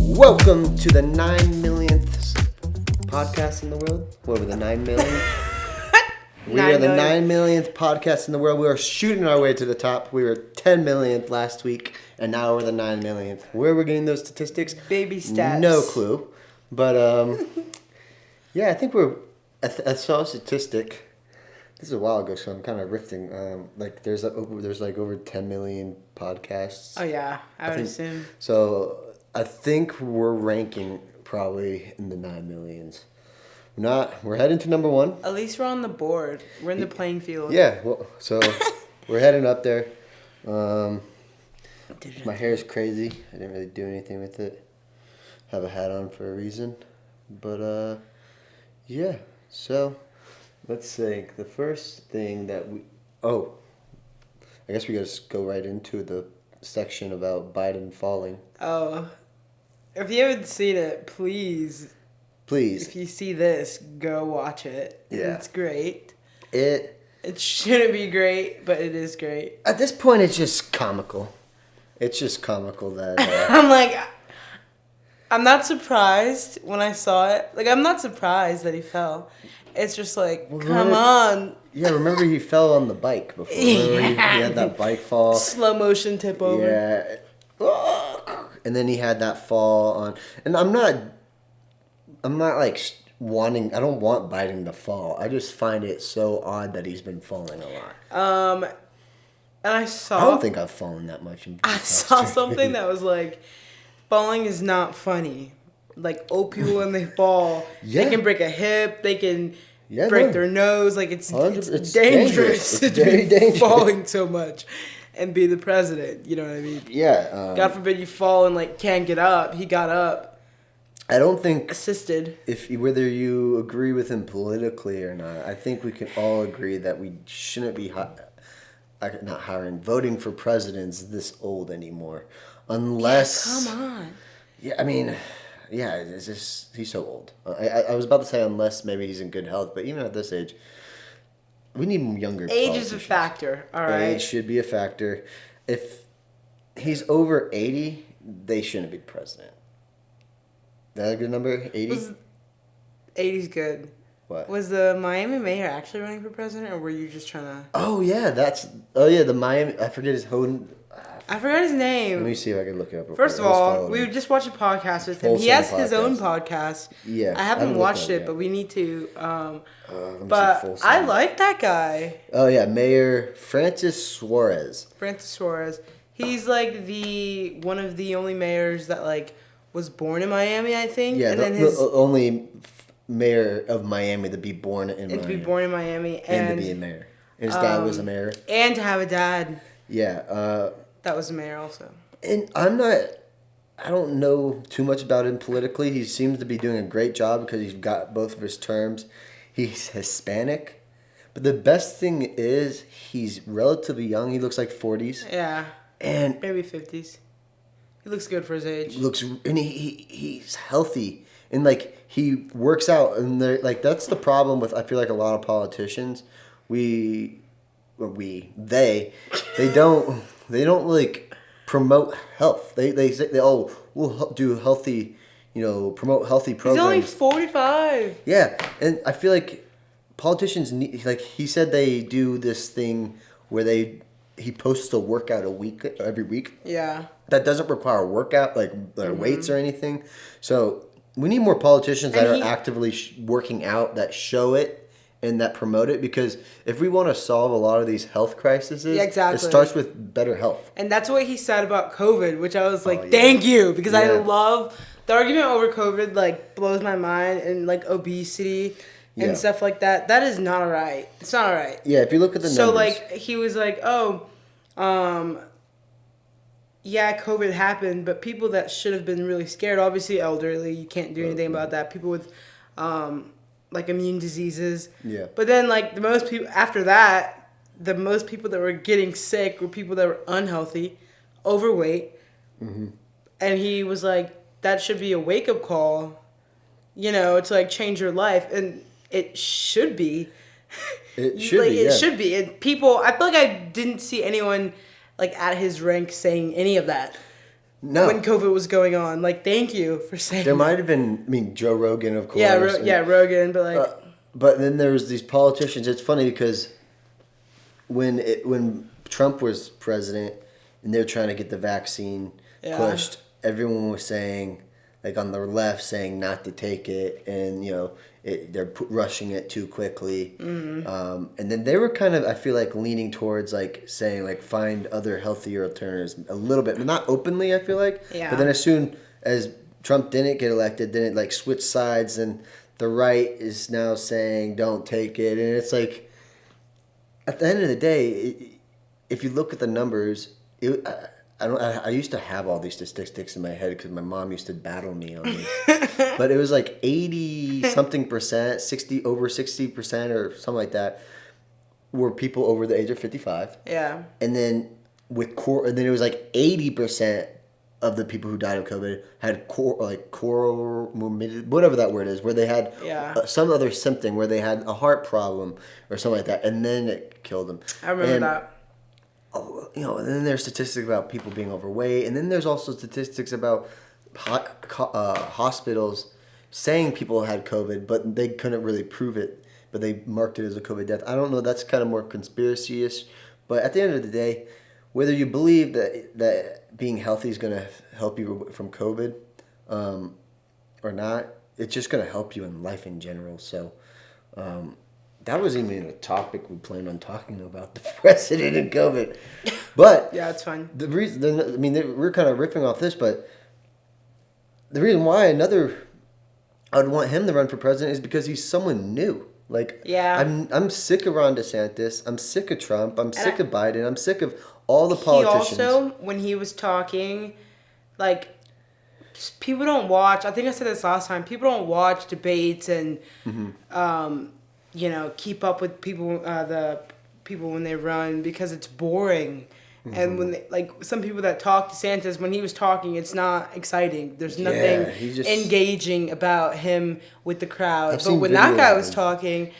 Welcome to the 9 millionth podcast in the world. What were the 9 million? We are the 9 millionth podcast in the world. We are shooting our way to the top. We were 10 millionth last week, and now we're the 9 millionth. Where are we getting those statistics? Baby stats. No clue. But, yeah, I think I saw a statistic. This is a while ago, so I'm kind of riffing. There's over 10 million podcasts. Oh, yeah. I would assume. So I think we're ranking probably in the 9 millions. We're heading to number 1. At least we're on the board. We're in the playing field. Yeah, well, so we're heading up there. My hair is crazy. I didn't really do anything with it. Have a hat on for a reason. But, yeah. So, let's think. The first thing that I guess we got to go right into the section about Biden falling. Oh. If you haven't seen it, please. If you see this, go watch it. Yeah. It's great. It shouldn't be great, but it is great. At this point, it's just comical. It's just comical that... I'm not surprised when I saw it. I'm not surprised that he fell. It's just come on. Yeah, remember he fell on the bike before. Remember he had that bike fall. Slow motion tip over. Yeah. And then he had that fall on... And I'm not wanting... I don't want Biden to fall. I just find it so odd that he's been falling a lot. And I don't think I've fallen that much. I saw something that was falling is not funny. Old people when they fall, they can break a hip, they can break their nose. It's dangerous. It's very dangerous. Falling so much and be the president. You know what I mean? Yeah. God forbid you fall and can't get up. He got up. I don't think assisted. Whether you agree with him politically or not, I think we can all agree that we shouldn't be voting for presidents this old anymore, unless. Yeah, come on. Yeah, I mean, yeah, it's just he's so old. I was about to say unless maybe he's in good health, but even at this age, we need younger. Age is a factor. All right. Age should be a factor. If he's over 80, they shouldn't be president. That a good number? 80? 80's good. What? Was the Miami mayor actually running for president, or were you just trying to... Oh, yeah, the Miami... I forget his name. Let me see if I can look it up. First of all, we just watched a podcast with him. He has his own podcast. Yeah. I haven't watched it, but we need to. But I like that guy. Oh, yeah, Mayor Francis Suarez. He's one of the only mayors that was born in Miami, I think. Yeah, and the only mayor of Miami to be born in Miami. And to be born in Miami. And to be a mayor. His dad was a mayor. And to have a dad. Yeah. That was a mayor also. And I don't know too much about him politically. He seems to be doing a great job because he's got both of his terms. He's Hispanic. But the best thing is he's relatively young. He looks like 40s. Yeah. And maybe 50s. He looks good for his age. And he's healthy. And he works out, and that's the problem with I feel like a lot of politicians. They don't promote health. They say we'll do healthy, promote healthy programs. He's only 45. Yeah, and I feel like politicians need he said they do this thing where he posts a workout every week. Yeah. That doesn't require a workout weights or anything. So we need more politicians that are actively working out, that show it and that promote it, because if we want to solve a lot of these health crises, it starts with better health. And that's what he said about COVID, which I was thank you, because I love the argument over COVID, blows my mind, and obesity and stuff like that. That is not all right. It's not all right. Yeah, if you look at the numbers. So he was yeah, COVID happened, but people that should have been really scared, obviously elderly, you can't do anything about that. People with immune diseases. Yeah. But then the most people after that, the most people that were getting sick were people that were unhealthy, overweight. Mm-hmm. And he was that should be a wake-up call, to change your life. And it should be. It should be. It should be. And people, I feel like I didn't see anyone like at his rank saying any of that. No. When COVID was going on, like, thank you for saying. There might have been. I mean, Joe Rogan, of course. Yeah, Rogan, but like. But then there was these politicians. It's funny because when Trump was president and they were trying to get the vaccine pushed, everyone was saying, like on the left, saying not to take it, and they're rushing it too quickly. Mm-hmm. And then they were kind of, I feel like, leaning towards like saying like find other healthier alternatives a little bit, but not openly. I feel like. Yeah. But then as soon as Trump didn't get elected, then it like switched sides, and the right is now saying don't take it, and it's like. At the end of the day, if you look at the numbers, I used to have all these statistics in my head because my mom used to battle me on these. But it was like 80-something%, over 60% or something like that, were people over the age of 55. Yeah. And then and then it was like 80% of the people who died of COVID had comorbidity, whatever that word is, where they had some other symptom, where they had a heart problem or something like that, and then it killed them. I remember that. And then there's statistics about people being overweight, and then there's also statistics about hospitals saying people had COVID, but they couldn't really prove it, but they marked it as a COVID death. I don't know, that's kind of more conspiracy-ish, but at the end of the day, whether you believe that being healthy is going to help you from COVID or not, it's just going to help you in life in general. So that wasn't even a topic we planned on talking about, the president and COVID. But yeah, it's fine. The reason, we're kind of riffing off this, but the reason why I'd want him to run for president is because he's someone new. Like, I'm sick of Ron DeSantis. I'm sick of Trump. I'm sick of Biden. I'm sick of all the politicians. He also, when he was talking, like, people don't watch. I think I said this last time. People don't watch debates and, keep up with people, the people when they run, because it's boring. Mm-hmm. And when some people that talk to DeSantis, when he was talking, it's not exciting. There's nothing engaging about him with the crowd. But when that guy was talking,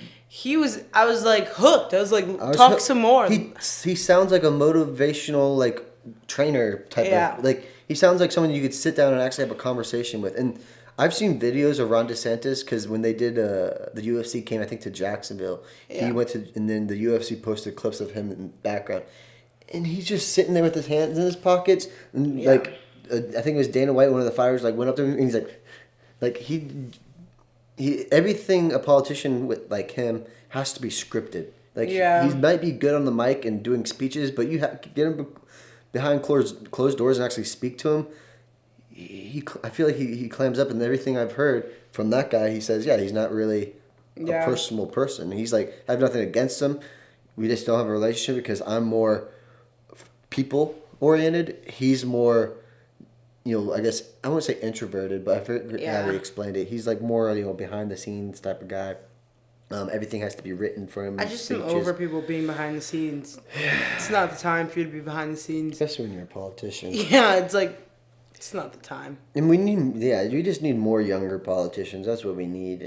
I was like hooked. I was like, talk some more. He sounds like a motivational trainer type of, he sounds like someone you could sit down and actually have a conversation with. And I've seen videos of Ron DeSantis because when they did the UFC came, I think, to Jacksonville, he went to, and then the UFC posted clips of him in the background. And he's just sitting there with his hands in his pockets. And I think it was Dana White, one of the fighters, went up to him and he's like he everything a politician with like him has to be scripted. He might be good on the mic and doing speeches, but you have to get him behind closed doors and actually speak to him. I feel like he clams up, and everything I've heard from that guy, he says, he's not really a personal person. He's like, I have nothing against him. We just don't have a relationship because I'm more people oriented. He's more, I guess I won't say introverted, but I forget how he explained it. He's like more, behind the scenes type of guy. Everything has to be written for him. I just am over people being behind the scenes. It's not the time for you to be behind the scenes, especially when you're a politician. Yeah, it's like, it's not the time. And we just need more younger politicians. That's what we need,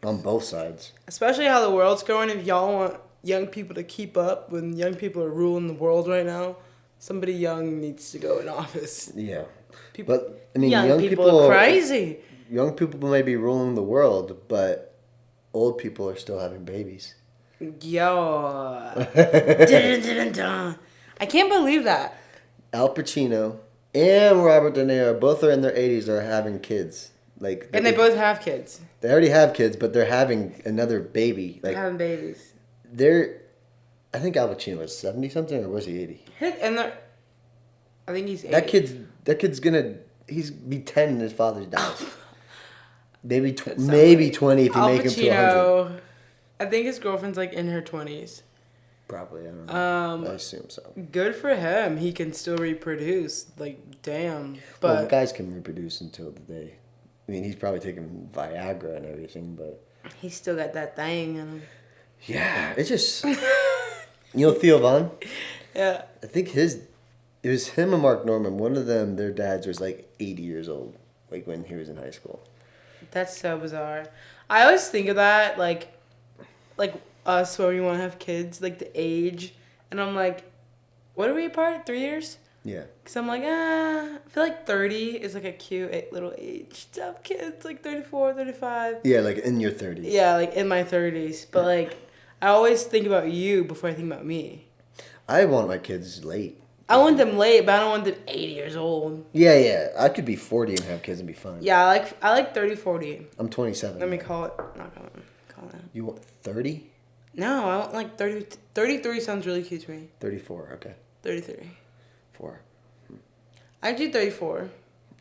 on both sides. Especially how the world's going. If y'all want young people to keep up when young people are ruling the world right now, somebody young needs to go in office. Yeah. But young people are crazy. Young people may be ruling the world, but old people are still having babies. Yo. I can't believe that. Al Pacino and Robert De Niro both are in their 80s, are having kids. And they both have kids. They already have kids, but they're having another baby. They're having babies. I think Al Pacino was 70-something, or was he 80? I think he's 80. That kid's he's be 10 and his father dies. Maybe 20 if you make him to 100. I think his girlfriend's in her 20s. Probably, I don't know. I assume so. Good for him. He can still reproduce. Damn. But guys can reproduce until the day. I mean, he's probably taking Viagra and everything, but he's still got that thing in him. Yeah, it's just Theo Von. Yeah. I think it was him and Mark Norman. One of them, their dads was 80 years old, when he was in high school. That's so bizarre. I always think of that, like us where we want to have kids, like the age, and I'm like, what are we apart? 3 years? Yeah. Because I'm like, I feel like 30 is like a cute little age to have kids, like 34, 35. Yeah, like in your 30s. Yeah, like in my 30s. But like, I always think about you before I think about me. I want my kids late. I want them late, but I don't want them 80 years old. Yeah. I could be 40 and have kids and be fine. Yeah, I like 30, 40. I'm 27. Let me call it. Not call it. You want 30? No, I want like 30. 33 sounds really cute to me. 34, okay. 33. 4. I do 34.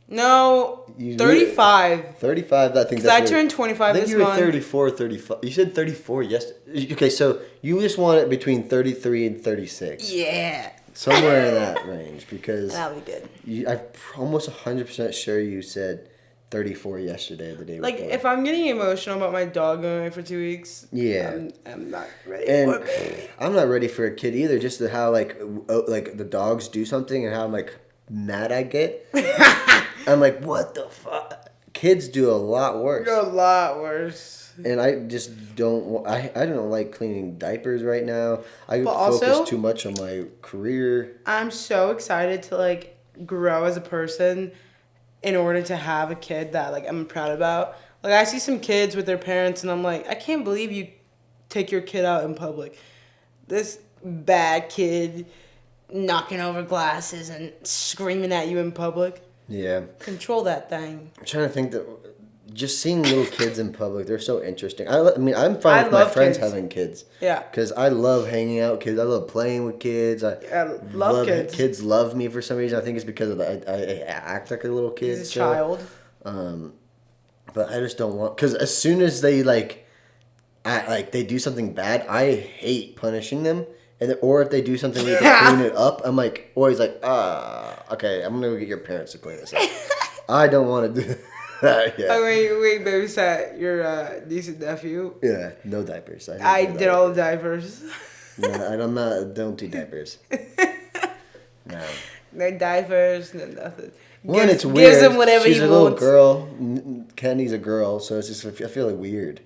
No, 35. 35, I think. Because I turned 25 this month. I think you were 34, 35. You said 34 yesterday. Okay, so you just want it between 33 and 36. Yeah. Somewhere in that range, because that'll be good. I'm almost 100% sure you said 34 yesterday or the day before. Like, if I'm getting emotional about my dog going away for 2 weeks, yeah, I'm not ready for it. I'm not ready for a kid either, just to how, like the dogs do something and how, like, mad I get. I'm like, what the fuck? Kids do a lot worse. You're a lot worse. And I just don't. I don't like cleaning diapers right now. I focus too much on my career. I'm so excited to like grow as a person in order to have a kid that like I'm proud about. Like I see some kids with their parents, and I'm like, I can't believe you take your kid out in public. This bad kid knocking over glasses and screaming at you in public. Yeah. Control that thing. I'm trying to think that just seeing little kids in public, they're so interesting. I mean, I'm fine with my friends having kids. Yeah. Because I love hanging out with kids. I love playing with kids. I love kids. Kids love me for some reason. I think it's because I act like a little kid. He's a child. But I just don't want... Because as soon as they, they do something bad, I hate punishing them. Or if they do something to clean it up, I'm like, always like, okay, I'm going to go get your parents to clean this up. I don't want to do that. Yeah. Oh, wait, babysat your niece and nephew? Yeah, no diapers. I did all the diapers. No, don't do diapers. No. No diapers, no nothing. It's weird. Gives him whatever She's he a wants. little girl. Kenny's a girl, so it's just, I feel like weird.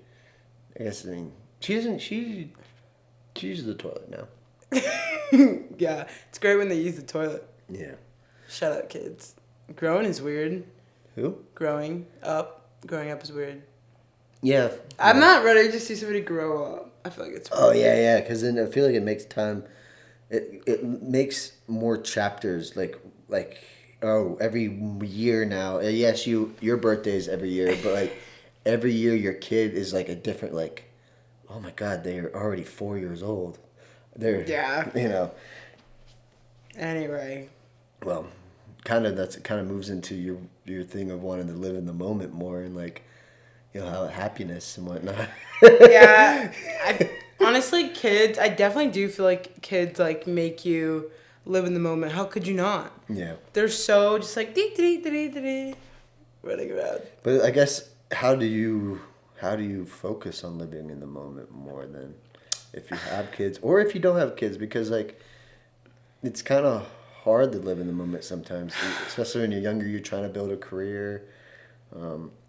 I guess, she uses the toilet now. Yeah, it's great when they use the toilet. Yeah. Shut up, kids. Growing is weird. Who? Growing up is weird. Yeah. I'm not ready to see somebody grow up. I feel like it's weird. Oh, yeah, because then I feel like it makes time... It makes more chapters, every year now. Yes, your birthday is every year, but, every year your kid is, a different, oh, my God, they're already 4 years old. Yeah. Anyway. Well, kind of moves into your thing of wanting to live in the moment more and how happiness and whatnot. Yeah, honestly, kids. I definitely do feel like kids make you live in the moment. How could you not? Yeah. They're so just running around. But I guess how do you focus on living in the moment more than if you have kids or if you don't have kids, because it's kind of hard to live in the moment sometimes, especially when you're younger. You're trying to build a career.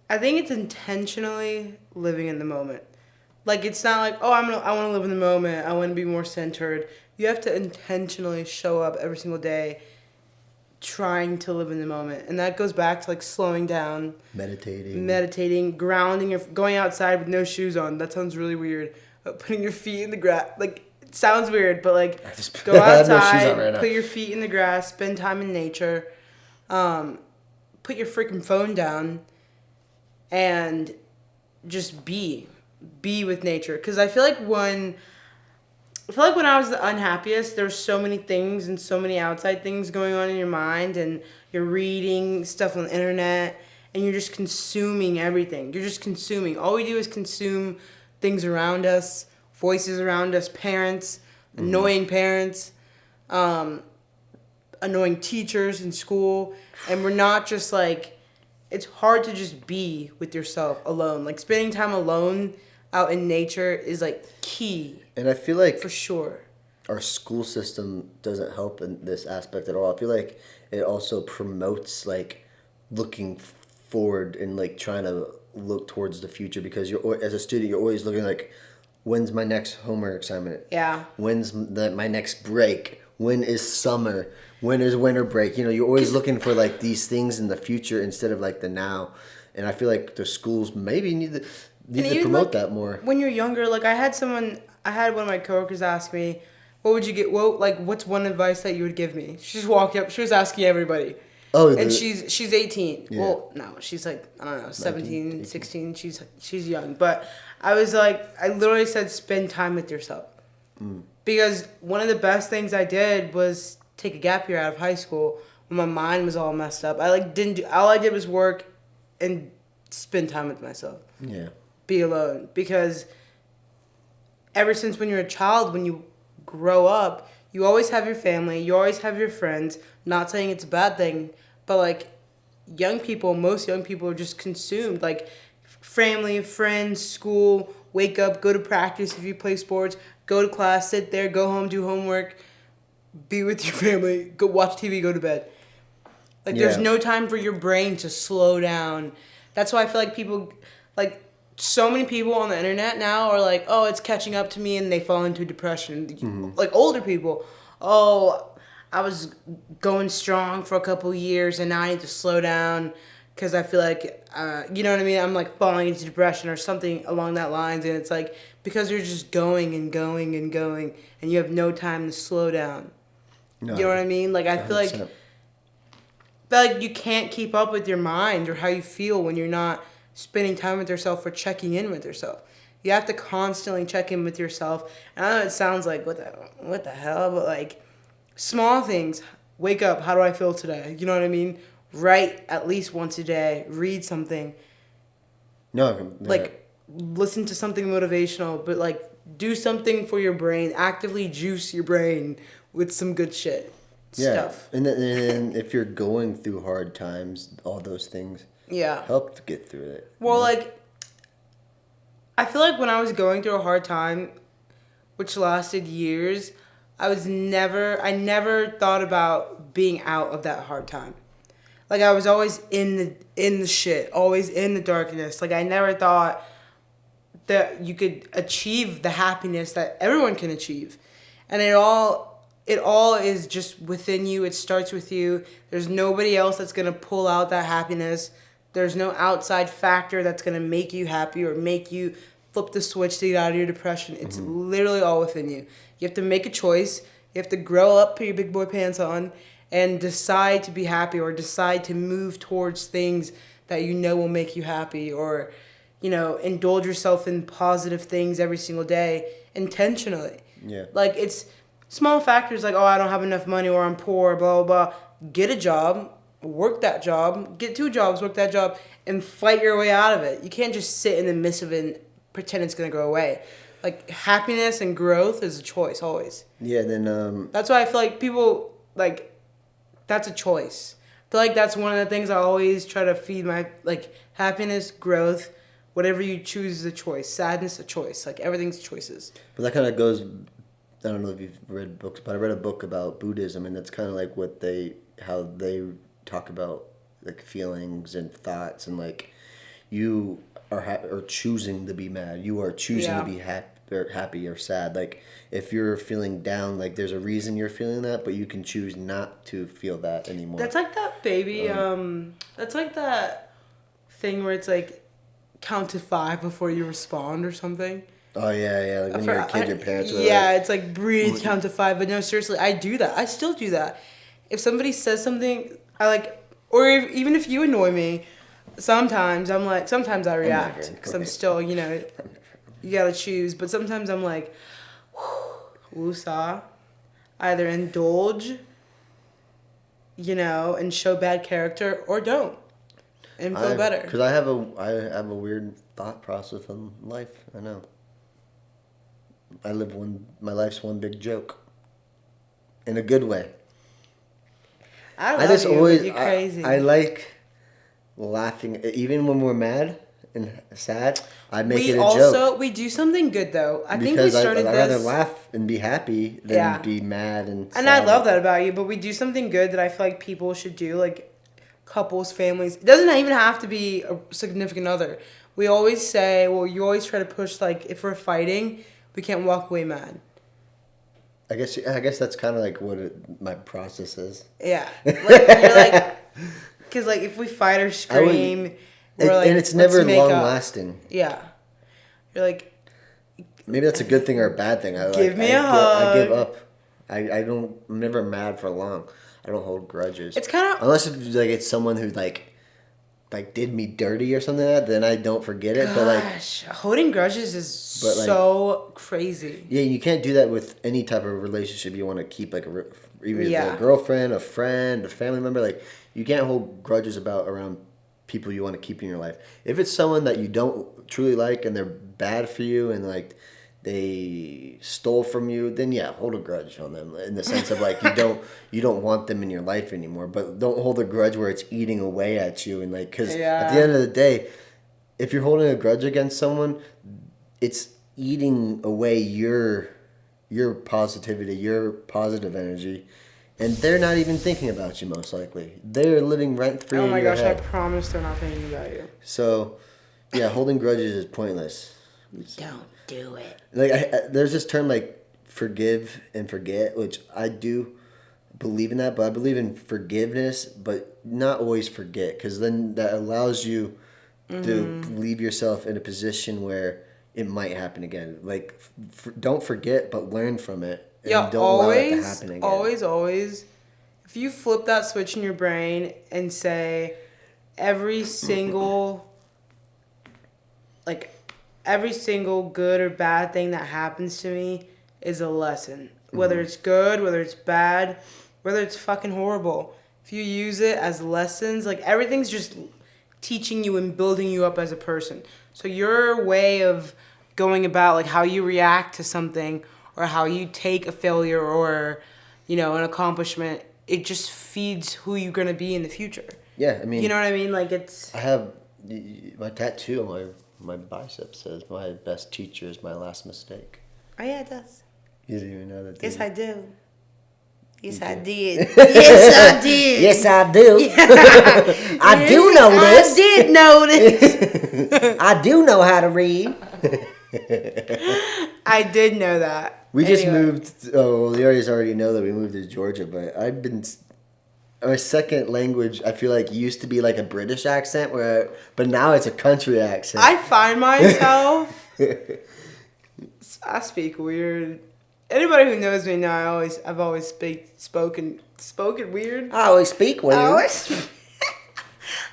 I think it's intentionally living in the moment. It's not I want to live in the moment. I want to be more centered. You have to intentionally show up every single day trying to live in the moment. And that goes back to slowing down, meditating, grounding, or going outside with no shoes on. That sounds really weird. Putting your feet in the grass, it sounds weird, but go outside, no put your feet in the grass, spend time in nature, put your freaking phone down, and just be with nature. Because I feel like when I was the unhappiest, there were so many things and so many outside things going on in your mind, and you're reading stuff on the internet, and you're just consuming everything. You're just consuming. All we do is consume things around us, voices around us, parents, annoying parents, annoying teachers in school, and we're not just it's hard to just be with yourself alone. Spending time alone out in nature is key. And I feel like for sure our school system doesn't help in this aspect at all. I feel like it also promotes looking forward and trying to look towards the future, because you're, as a student, you're always looking When's my next homework assignment? Yeah. When's my next break? When is summer? When is winter break? You know, you're always looking for like these things in the future instead of like the now. And I feel like the schools maybe need to promote that more. When you're younger, like I had one of my coworkers ask me, "What would you get? What's one advice that you would give me?" She just walked up. She was asking everybody. Oh, and she's 18. Yeah. Well, no, she's like, I don't know, 17, 19, 16. She's young. But I was like, I literally said, spend time with yourself. Because one of the best things I did was take a gap year out of high school when my mind was all messed up. All I did was work and spend time with myself. Yeah. Be alone. Because ever since when you're a child, when you grow up, you always have your family, you always have your friends. Not saying it's a bad thing, but like most young people are just consumed. Like family, friends, school, wake up, go to practice if you play sports, go to class, sit there, go home, do homework, be with your family, go watch TV, go to bed. Like there's no time for your brain to slow down. That's why I feel like people, like so many people on the internet now are like, oh, it's catching up to me, and they fall into depression. Mm-hmm. Like older people, oh, I was going strong for a couple years and now I need to slow down because I feel like, you know what I mean? I'm like falling into depression or something along that lines. And it's like, because you're just going and going and going and you have no time to slow down. No, you know what I mean? Like, I feel like you can't keep up with your mind or how you feel when you're not spending time with yourself or checking in with yourself. You have to constantly check in with yourself. And I know it sounds like, what the hell? But like, small things. Wake up. How do I feel today? You know what I mean? Write at least once a day. Read something. No. Like, listen to something motivational, but like, do something for your brain. Actively juice your brain with some good shit. Stuff. And then if you're going through hard times, all those things help to get through it. Well, like, I feel like when I was going through a hard time, which lasted years, I never thought about being out of that hard time. Like, I was always in the shit, always in the darkness. Like, I never thought that you could achieve the happiness that everyone can achieve. And it all is just within you. It starts with you. There's nobody else that's going to pull out that happiness. There's no outside factor that's going to make you happy or make you flip the switch to get out of your depression. It's literally all within you. You have to make a choice. You have to grow up, put your big boy pants on, and decide to be happy or decide to move towards things that you know will make you happy or, you know, indulge yourself in positive things every single day intentionally. Yeah. Like, it's small factors like, oh, I don't have enough money or I'm poor, blah, blah, blah. Get a job, work that job, get 2 jobs, work that job, and fight your way out of it. You can't just sit in the midst of it and pretend it's going to go away. Like, happiness and growth is a choice, always. Yeah, then... That's why I feel like people, like, that's a choice. I feel like that's one of the things I always try to feed my, like, happiness, growth, whatever you choose is a choice. Sadness, a choice. Like, everything's choices. But that kind of goes... I don't know if you've read books, but I read a book about Buddhism, and that's kind of like how they talk about, like, feelings and thoughts, and, like, you are choosing to be mad. You are choosing to be happy or sad. Like, if you're feeling down, like, there's a reason you're feeling that, but you can choose not to feel that anymore. That's like that baby, that's like that thing where it's like, count to 5 before you respond or something. Oh, yeah. Like when you're a kid, your parents are it's like, breathe, count to 5. But no, seriously, I do that. I still do that. If somebody says something, even if you annoy me, sometimes I react because I'm still, you know, you gotta choose. But sometimes I'm like, woosah, either indulge, you know, and show bad character, or don't, and feel better. Because I have a weird thought process in life. I know. My life's one big joke. In a good way. You're crazy. I like laughing, even when we're mad and sad. I make it a joke. We do something good though. I think I'd this. rather laugh and be happy than be mad and sad. And I love that about you. But we do something good that I feel like people should do, like couples, families. It doesn't even have to be a significant other. We always say, well, you always try to push, like, if we're fighting, we can't walk away mad. I guess that's kind of like what my process is. Yeah. Like, you're like, because like if we fight or scream, we're like, and it's never long lasting. Yeah. You're like, maybe that's a good thing or a bad thing. Give me a hug. I give up. I'm never mad for long. I don't hold grudges. It's kind of unless it's someone who like did me dirty or something like that, then I don't forget it. But like holding grudges is so crazy. Yeah, you can't do that with any type of relationship you want to keep, like even a girlfriend, a friend, a family member. Like you can't hold grudges around people you want to keep in your life. If it's someone that you don't truly like and they're bad for you and like they stole from you, then yeah, hold a grudge on them in the sense of like you don't want them in your life anymore. But don't hold a grudge where it's eating away at you and like because at the end of the day, if you're holding a grudge against someone, it's eating away your positivity, your positive energy, and they're not even thinking about you most likely. They're living rent free. Oh my gosh, I promise they're not thinking about you. So, yeah, holding grudges is pointless. Don't do it. Like there's this term like forgive and forget, which I do believe in that, but I believe in forgiveness, but not always forget, because then that allows you to leave yourself in a position where it might happen again. Like don't forget, but learn from it. And don't allow it to happen again. Always. If you flip that switch in your brain and say every single good or bad thing that happens to me is a lesson. Whether it's good, whether it's bad, whether it's fucking horrible. If you use it as lessons, like everything's just teaching you and building you up as a person. So your way of going about like how you react to something or how you take a failure or, an accomplishment, it just feeds who you're going to be in the future. Yeah, I mean... You know what I mean? Like it's... I have my tattoo on my bicep says, my best teacher is my last mistake. Oh, yeah, it does. You didn't even know that, did Yes, you? I do. Yes, I did. Yes, I did. Yes, I do. I do know this. I did know this. I do know how to read. I did know that. We just moved. Oh, well, you already know that we moved to Georgia, but our second language, I feel like, used to be like a British accent, but now it's a country accent. I find myself, I speak weird. Anybody who knows me now, I've always spoken weird. I always speak weird.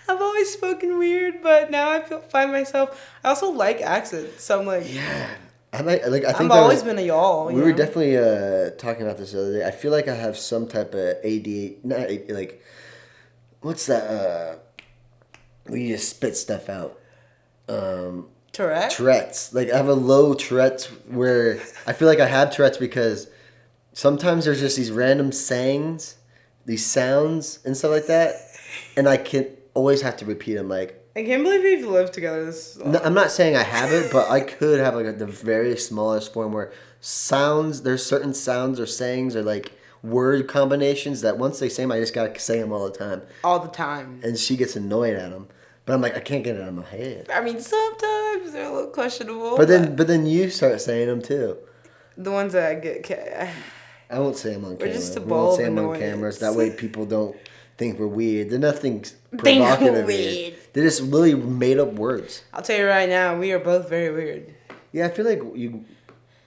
I've always spoken weird, but now I find myself. I also like accents, so I'm like, yeah. I think I've always been a y'all. We were definitely talking about this the other day. I feel like I have some type of ADHD. Not like, what's that? Where you just spit stuff out. Tourette's. Like I have a low Tourette's where I feel like I have Tourette's because sometimes there's just these random sayings, these sounds and stuff like that, and I can always have to repeat them. Like I can't believe we've lived together this long. No, I'm not saying I have it, but I could have like the very smallest form where there's certain sounds or sayings or like word combinations that once they say them, I just gotta say them all the time. All the time. And she gets annoyed at them. But I'm like, I can't get it out of my head. I mean, sometimes they're a little questionable. But then you start saying them too. The ones that I get. I won't say them on camera. We're just a we ball won't say of them on cameras. That way people don't think we're weird. They're nothing provocative. Weird. They're just really made up words. I'll tell you right now, we are both very weird. Yeah, I feel like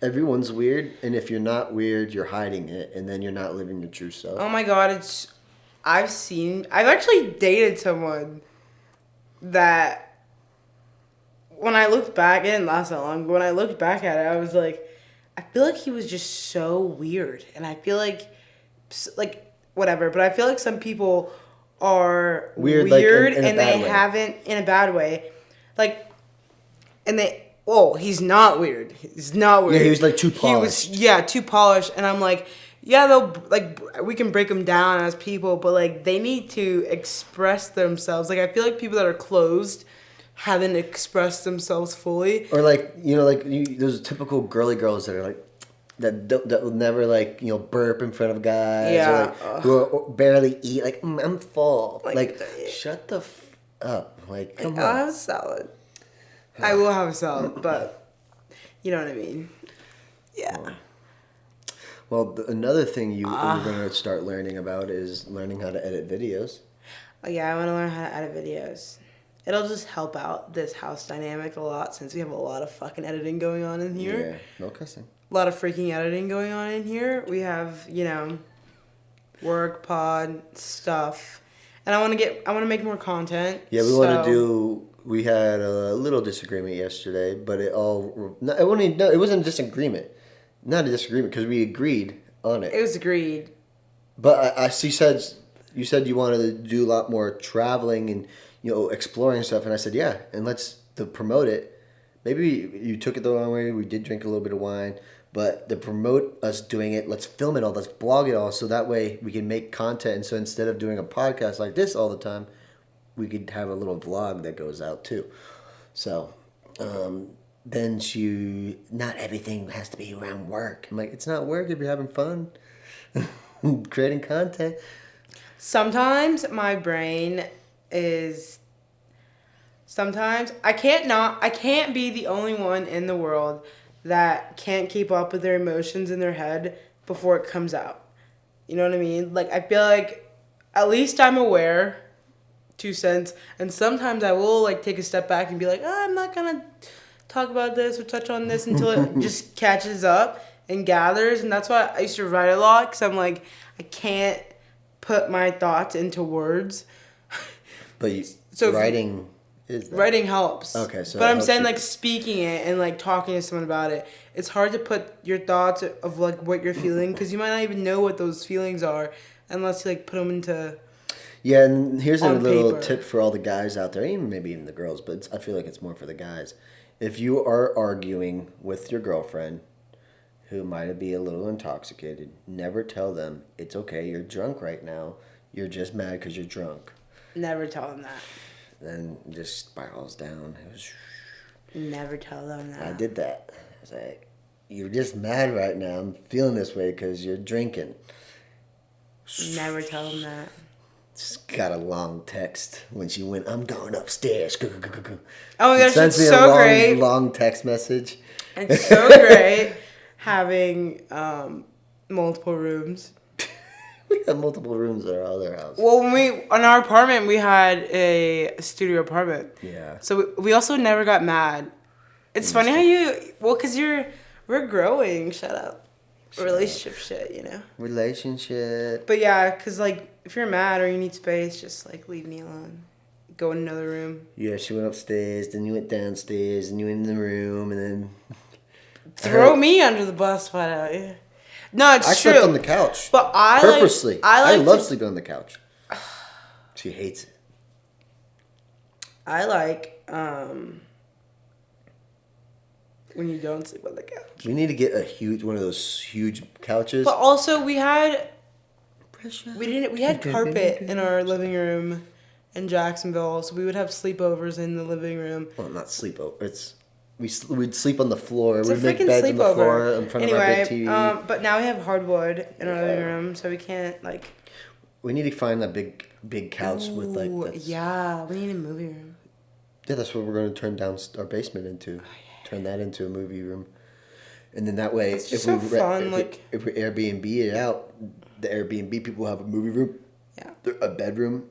everyone's weird, and if you're not weird, you're hiding it, and then you're not living your true self. Oh my god, I've actually dated someone that when I looked back, it didn't last that long, but when I looked back at it, I was like, I feel like he was just so weird. And I feel like whatever, but I feel like some people are weird like in and they haven't, in a bad way. Like, and he's not weird. He's not weird. Yeah, he was like too polished. Too polished. And I'm like, yeah, we can break them down as people, but like they need to express themselves. Like I feel like people that are closed haven't expressed themselves fully. Or those typical girly girls that are like that will never burp in front of guys. Yeah. Or who barely eat. Like I'm full. Shut the up. Like come on. I'll have a salad. I will have a salad, but you know what I mean. Yeah. Well, another thing you're going to start learning about is learning how to edit videos. Oh, yeah, I want to learn how to edit videos. It'll just help out this house dynamic a lot since we have a lot of fucking editing going on in here. Yeah, no cussing. A lot of freaking editing going on in here. We have, work, pod, stuff. And I want to make more content. Yeah, we had a little disagreement yesterday, but it wasn't a disagreement. Not a disagreement because we agreed on it. It was agreed. But you said you wanted to do a lot more traveling and exploring stuff, and I said yeah, and to promote it. Maybe you took it the wrong way. We did drink a little bit of wine, but to promote us doing it, let's film it all, let's blog it all, so that way we can make content. And so instead of doing a podcast like this all the time, we could have a little vlog that goes out too. So. Then not everything has to be around work. I'm like, it's not work if you're having fun, creating content. Sometimes my brain is. Sometimes I can't be the only one in the world that can't keep up with their emotions in their head before it comes out. You know what I mean? Like, I feel like at least I'm aware, 2 cents, and sometimes I will like take a step back and be like, I'm not gonna talk about this or touch on this until it just catches up and gathers. And that's why I used to write a lot, because I'm like, I can't put my thoughts into words. But writing is that? Writing helps. Okay, so but I'm saying like speaking it and like talking to someone about it, it's hard to put your thoughts of like what you're feeling, because you might not even know what those feelings are unless you like put them into. Yeah, and here's a little paper. tip for all the guys out there, maybe even the girls, but I feel like it's more for the guys. If you are arguing with your girlfriend who might be a little intoxicated, never tell them, it's okay, you're drunk right now. You're just mad because you're drunk. Never tell them that. Then it just spirals down. Never tell them that. I did that. I was like, you're just mad right now. I'm feeling this way because you're drinking. Never tell them that. Just got a long text when she went, I'm going upstairs. Oh my gosh, it's so great. Long text message. It's so great having multiple rooms. We had multiple rooms at our other house. Well, in our apartment, we had a studio apartment. Yeah. So we also never got mad. It's funny how because we're growing. Shut up. Relationship shit, Relationship. But yeah, because like if you're mad or you need space, just like leave me alone. Go in another room. Yeah, she went upstairs, then you went downstairs, and you went in the room, and then throw me under the bus, why don't you? No, it's true. I slept on the couch. But purposely. I love sleeping on the couch. She hates it. I like when you don't sleep on the couch. We need to get one of those huge couches. But also we had carpet in our living room in Jacksonville, so we would have sleepovers in the living room. Well, not sleepover. We'd sleep on the floor. It's we'd make beds on the floor in front of our big TV. But now we have hardwood in our living room, so we can't like. We need to find that big couch with like. Yeah, we need a movie room. Yeah, that's what we're going to turn down our basement into. Oh, yeah. Turn that into a movie room, and then that way, if we Airbnb it out, the Airbnb people will have a movie room, a bedroom,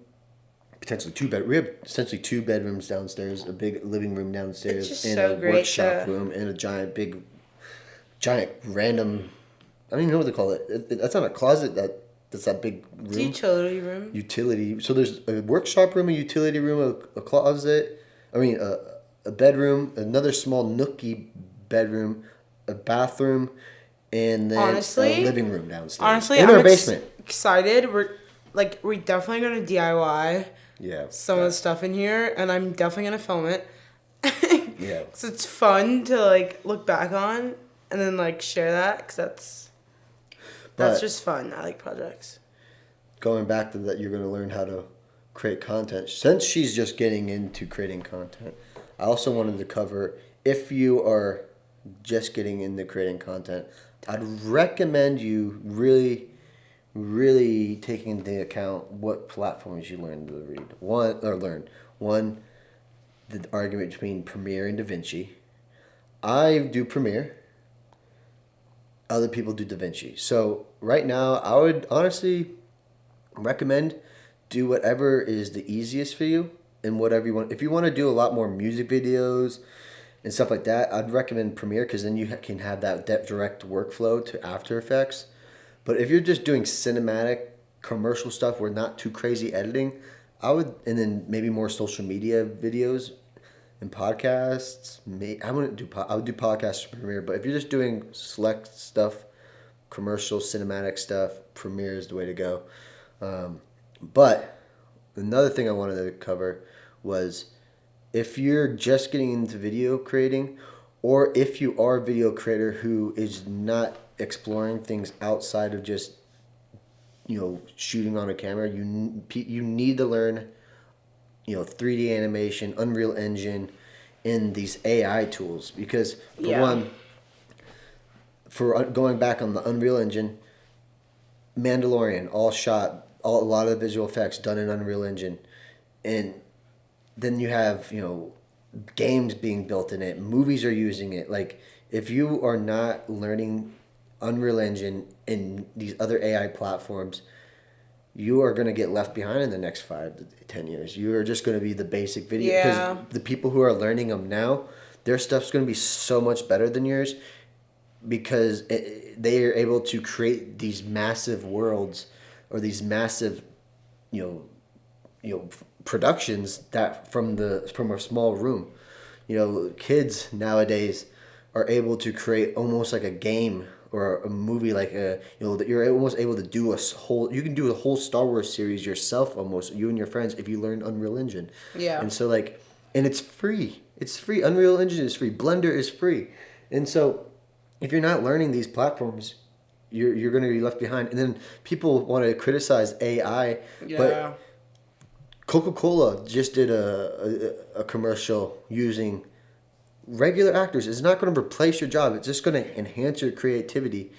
potentially 2 bedrooms. We have essentially 2 bedrooms downstairs, a big living room downstairs, and a workshop room, and a giant random. I don't even know what they call it. That's not a closet. That's that big room. It's a utility room. Utility. So there's a workshop room, a utility room, a closet. A bedroom, another small nookie bedroom, a bathroom, and then a living room downstairs. Honestly, in our basement. Excited. We're definitely gonna DIY. Yeah. Some of the stuff in here, and I'm definitely gonna film it. Yeah. So it's fun to like look back on and then like share that, because that's just fun. I like projects. Going back to that, you're gonna learn how to create content. Since she's just getting into creating content, I also wanted to cover, if you are just getting into creating content, I'd recommend you really, really taking into account what platforms you learn to read. One, the argument between Premiere and DaVinci. I do Premiere. other people do DaVinci. So right now, I would honestly recommend do whatever is the easiest for you and whatever you want. If you want to do a lot more music videos and stuff like that, I'd recommend Premiere because then you can have that direct workflow to After Effects. But if you're just doing cinematic commercial stuff where not too crazy editing, and then maybe more social media videos and podcasts. I would do podcasts for Premiere, but if you're just doing select stuff, commercial, cinematic stuff, Premiere is the way to go. But another thing I wanted to cover was if you're just getting into video creating, or if you are a video creator who is not exploring things outside of just shooting on a camera, you need to learn 3D animation, Unreal Engine, and these AI tools because for going back on the Unreal Engine, Mandalorian a lot of the visual effects done in Unreal Engine, and then you have games being built in it, movies are using it. Like if you are not learning Unreal Engine and these other AI platforms, you are going to get left behind in the next 5 to 10 years. You are just going to be the basic video. Because the people who are learning them now, their stuff's going to be so much better than yours because they are able to create these massive worlds or these massive, productions that from a small room. Kids nowadays are able to create almost like a game or a movie, like that you're almost able to do you can do a whole Star Wars series yourself, almost, you and your friends, if you learn Unreal Engine. Yeah. And so and it's free. It's free. Unreal Engine is free. Blender is free. And so if you're not learning these platforms, you're going to be left behind. And then people want to criticize AI, but Coca-Cola just did a commercial using regular actors. Is not going to replace your job. It's just going to enhance your creativity,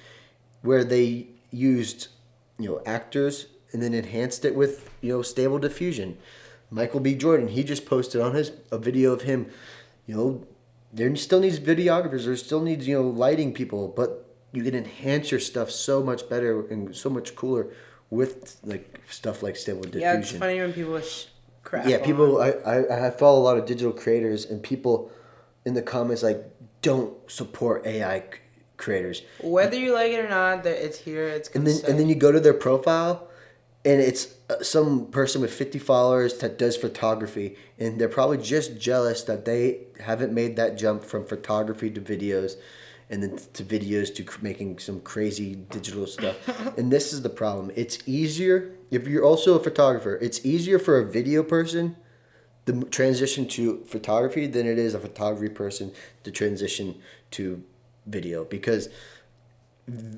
where they used actors and then enhanced it with Stable Diffusion. Michael B. Jordan, he just posted on a video of him. There still needs videographers. There still needs lighting people, but you can enhance your stuff so much better and so much cooler with stuff like Stable Diffusion. Yeah, it's funny when people crap. Yeah, people. I follow a lot of digital creators, and people in the comments don't support AI creators. Whether you like it or not, it's here. It's and then you go to their profile, and it's some person with 50 followers that does photography, and they're probably just jealous that they haven't made that jump from photography to videos, and then to videos to making some crazy digital stuff. And this is the problem. It's easier if you're also a photographer. It's easier for a video person the transition to photography than it is a photography person to transition to video, because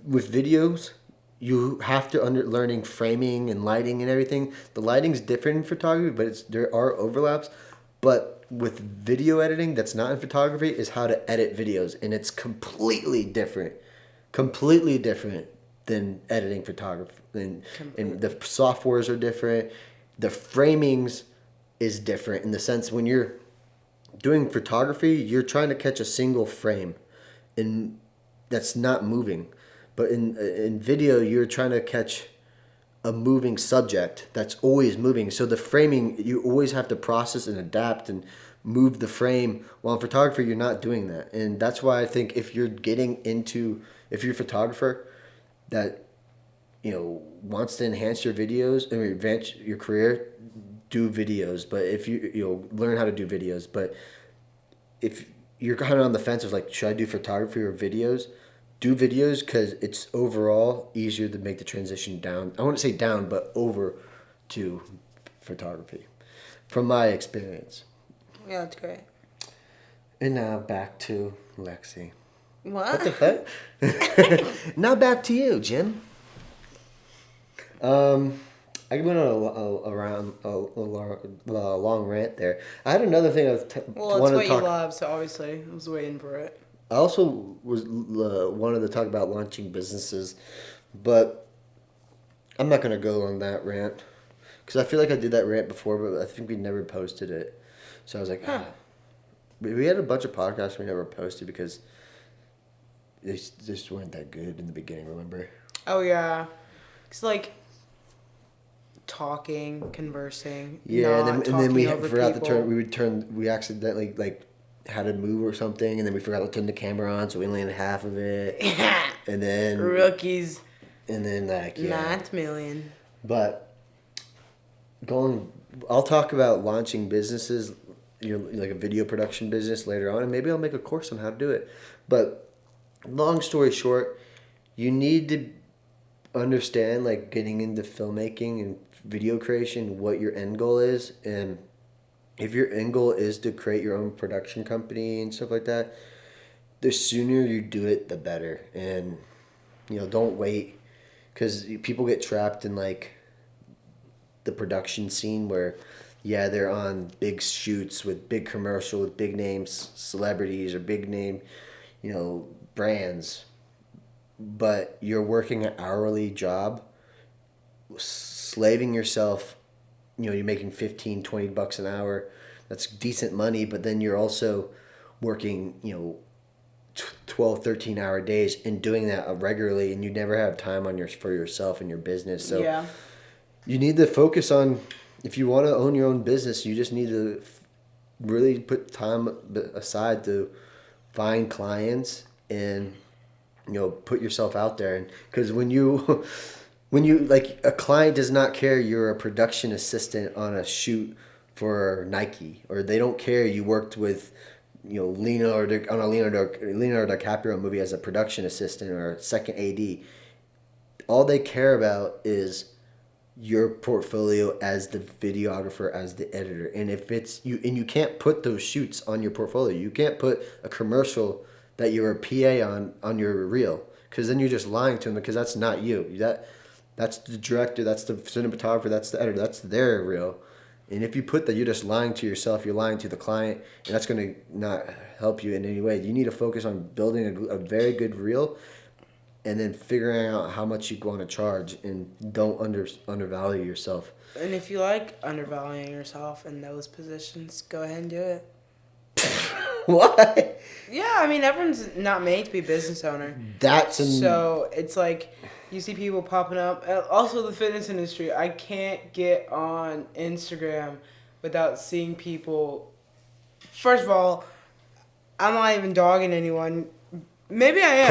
with videos you have to learning framing and lighting and everything. The lighting's different in photography, but there are overlaps. But with video editing that's not in photography is how to edit videos, and it's completely different than editing photography. And the softwares are different. The framings is different in the sense when you're doing photography, you're trying to catch a single frame, and that's not moving. But in video, you're trying to catch a moving subject that's always moving. So the framing, you always have to process and adapt and move the frame. While in photography, you're not doing that. And that's why I think if you're a photographer that wants to enhance your videos and advance your career, do videos. But if you learn how to do videos, but if you're kind of on the fence of should I do photography or videos, do videos, because it's overall easier to make the transition down. I wouldn't say down, but over to photography, from my experience. Yeah, that's great. And now back to Lexi. What the fuck? Now back to you, Jim. I went on a long rant there. I had another thing I was well, it's what you love, so obviously I was waiting for it. I also wanted to talk about launching businesses, but I'm not going to go on that rant because I feel like I did that rant before, but I think we never posted it. So I was like, We had a bunch of podcasts we never posted because they just weren't that good in the beginning, remember? Oh, yeah. It's like talking, conversing. Yeah, and then we forgot people. to turn. We accidentally like had to move or something, and then we forgot to turn the camera on, so we only had half of it. Yeah. And then rookies. And then like $9 million. But I'll talk about launching businesses, like a video production business later on, and maybe I'll make a course on how to do it. But long story short, you need to understand, like, getting into filmmaking and video creation, what your end goal is. And if your end goal is to create your own production company and stuff like that, the sooner you do it, the better. And, don't wait, because people get trapped in, like, the production scene where, yeah, they're on big shoots with big commercial, with big names, celebrities, or big name, brands. But you're working an hourly job, slaving yourself, you're making $15-$20 an hour. That's decent money, but then you're also working, 12, 13-hour days and doing that regularly, and you never have time for yourself and your business. So yeah. You need to focus on, if you want to own your own business, you just need to really put time aside to find clients and put yourself out there. And because when you like, a client does not care you're a production assistant on a shoot for Nike, or they don't care you worked with Leonardo DiCaprio movie as a production assistant or a second AD. All they care about is your portfolio as the videographer, as the editor. And if it's you, and you can't put those shoots on your portfolio, you can't put a commercial that you're a PA on your reel, because then you're just lying to them, because that's not you. That's the director, that's the cinematographer, that's the editor, that's their reel. And if you put that, you're just lying to yourself, you're lying to the client, and that's going to not help you in any way. You need to focus on building a very good reel, and then figuring out how much you want to charge, and don't undervalue yourself. And if you like undervaluing yourself in those positions, go ahead and do it. What? Yeah, I mean, everyone's not made to be a business owner. So it's like, you see people popping up. Also, the fitness industry. I can't get on Instagram without seeing people. First of all, I'm not even dogging anyone. Maybe I am.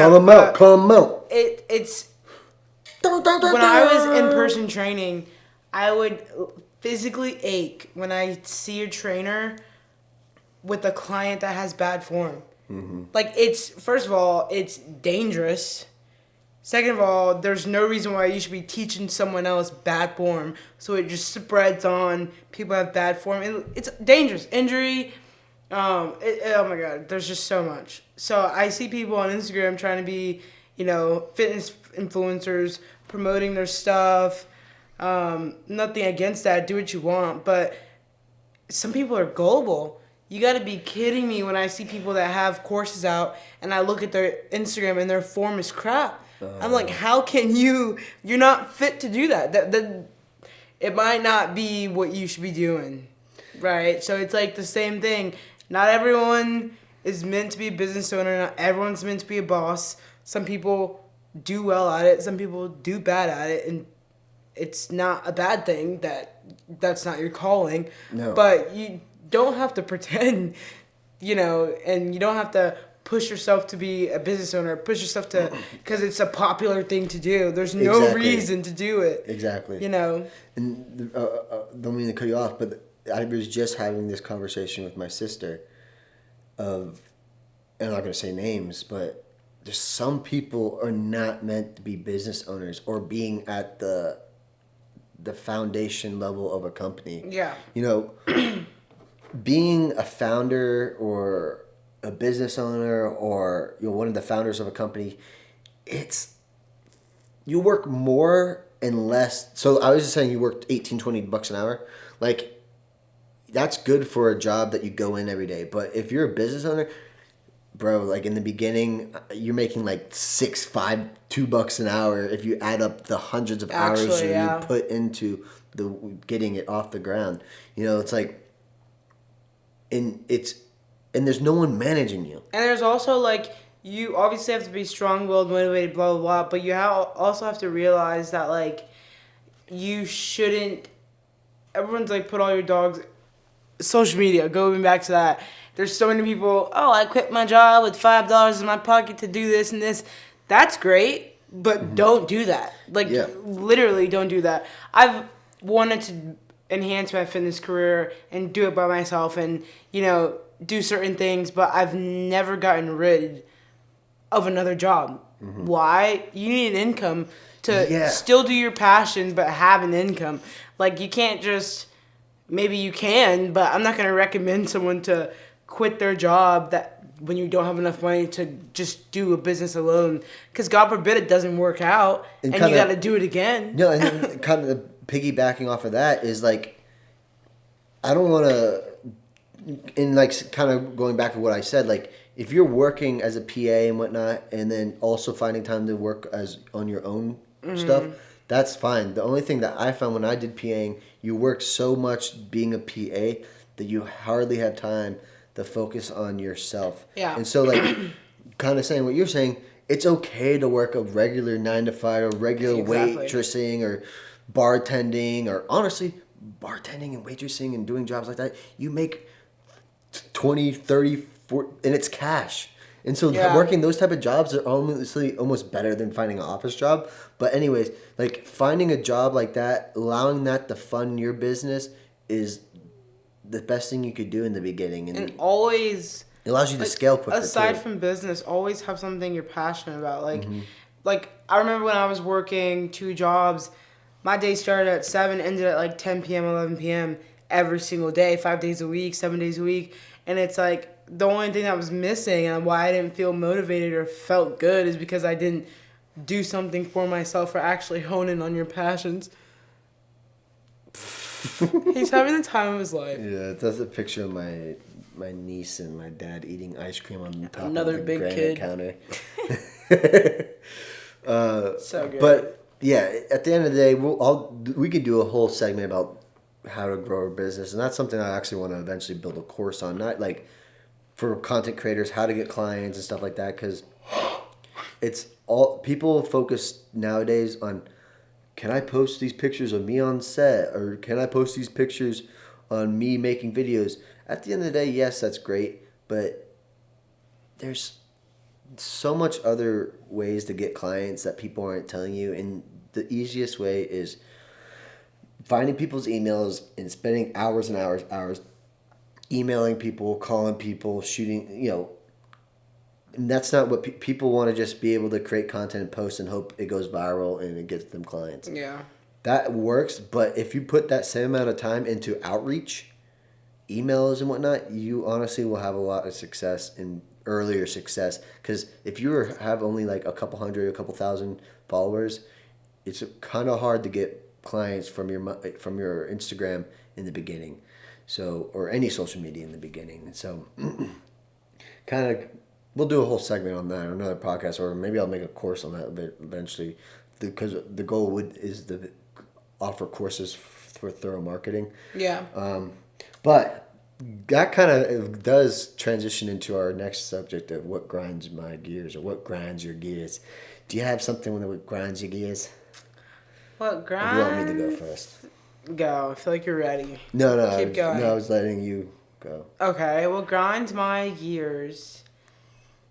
Call them out. It's when I was in person training, I would physically ache when I see a trainer with a client that has bad form. Mm-hmm. Like, first of all, it's dangerous. Second of all, there's no reason why you should be teaching someone else bad form, so it just spreads on. People have bad form. It's dangerous. Injury. Oh my God, there's just so much. So I see people on Instagram trying to be, fitness influencers, promoting their stuff. Nothing against that. Do what you want. But some people are gullible. You got to be kidding me when I see people that have courses out and I look at their Instagram and their form is crap. I'm like, how can you're not fit to do that. That it might not be what you should be doing, right? So it's like the same thing. Not everyone is meant to be a business owner. Not everyone's meant to be a boss. Some people do well at it. Some people do bad at it. And it's not a bad thing that's not your calling. No. But you don't have to pretend, and you don't have to push yourself to be a business owner, push yourself to, because it's a popular thing to do. There's no reason to do it. Exactly. And don't mean to cut you off, but I was just having this conversation with my sister and I'm not going to say names, but there's some people are not meant to be business owners or being at the foundation level of a company. Yeah. Being a founder or a business owner or one of the founders of a company, you work more and less. So I was just saying, you worked $18-$20 an hour. Like, that's good for a job that you go in every day. But if you're a business owner, bro, like, in the beginning, you're making like $2 an hour if you add up the hundreds of hours you put into getting it off the ground. It's like, and there's no one managing you. And there's also, like, you obviously have to be strong-willed, motivated, blah, blah, blah, but you also have to realize that, like, you shouldn't, everyone's like, put all your dogs, social media, going back to that. There's so many people, oh, I quit my job with $5 in my pocket to do this and this. That's great, but don't do that. Like, literally don't do that. I've wanted to enhance my fitness career and do it by myself and, you know, do certain things, but I've never gotten rid of another job. Why? You need an income to still do your passions, but have an income. Like, you can't just, maybe you can, but I'm not going to recommend someone to quit their job that when you don't have enough money to just do a business alone. Because God forbid it doesn't work out and you got to do it again. No, and then kind of piggybacking off of that is like, I don't want to, and like kind of going back to what I said, like if you're working as a PA and whatnot, and then also finding time to work as on your own stuff, that's fine. The only thing that I found when I did PAing, you work so much being a PA that you hardly have time to focus on yourself. Yeah. And so like kind of saying what you're saying, it's okay to work a regular 9 to 5 or regular waitressing or bartending, or honestly bartending and waitressing and doing jobs like that. You make 20, 30, 40, and it's cash. And so working those type of jobs are honestly almost better than finding an office job. But anyways, like finding a job like that, allowing that to fund your business is the best thing you could do in the beginning. And always, it allows you to scale quicker. Aside from business, always have something you're passionate about. Like I remember when I was working 2 jobs, my day started at 7, ended at like 10 p.m., 11 p.m. every single day, 5 days a week, 7 days a week. And it's like the only thing that was missing and why I didn't feel motivated or felt good is because I didn't do something for myself or actually hone in on your passions. He's having the time of his life. Yeah, that's a picture of my niece and my dad eating ice cream on top Another of the big granite kid. counter. So good. But yeah, at the end of the day, we could do a whole segment about how to grow a business, and that's something I actually want to eventually build a course on. Not like for content creators, how to get clients and stuff like that, because it's all people focus nowadays on. Can I post these pictures of me on set, or can I post these pictures on me making videos? At the end of the day, yes, that's great, but there's so much other ways to get clients that people aren't telling you, and the easiest way is finding people's emails and spending hours and hours emailing people, calling people, shooting, and that's not what people want to just be able to create content and post and hope it goes viral and it gets them clients. Yeah. That works, but if you put that same amount of time into outreach, emails and whatnot, you honestly will have a lot of success and earlier success. Because if you have only like a couple hundred, a couple thousand followers, it's kind of hard to get clients from your Instagram in the beginning, so, or any social media in the beginning. So kind of, we'll do a whole segment on that, or another podcast, or maybe I'll make a course on that eventually, because the goal is to offer courses for thorough marketing. Yeah. But that kind of does transition into our next subject of what grinds my gears, or what grinds your gears. Do you have something that grinds your gears? What grinds? Or do you want me to go first? Go. I feel like you're ready. No. Keep going. No, I was letting you go. Okay. What grinds my gears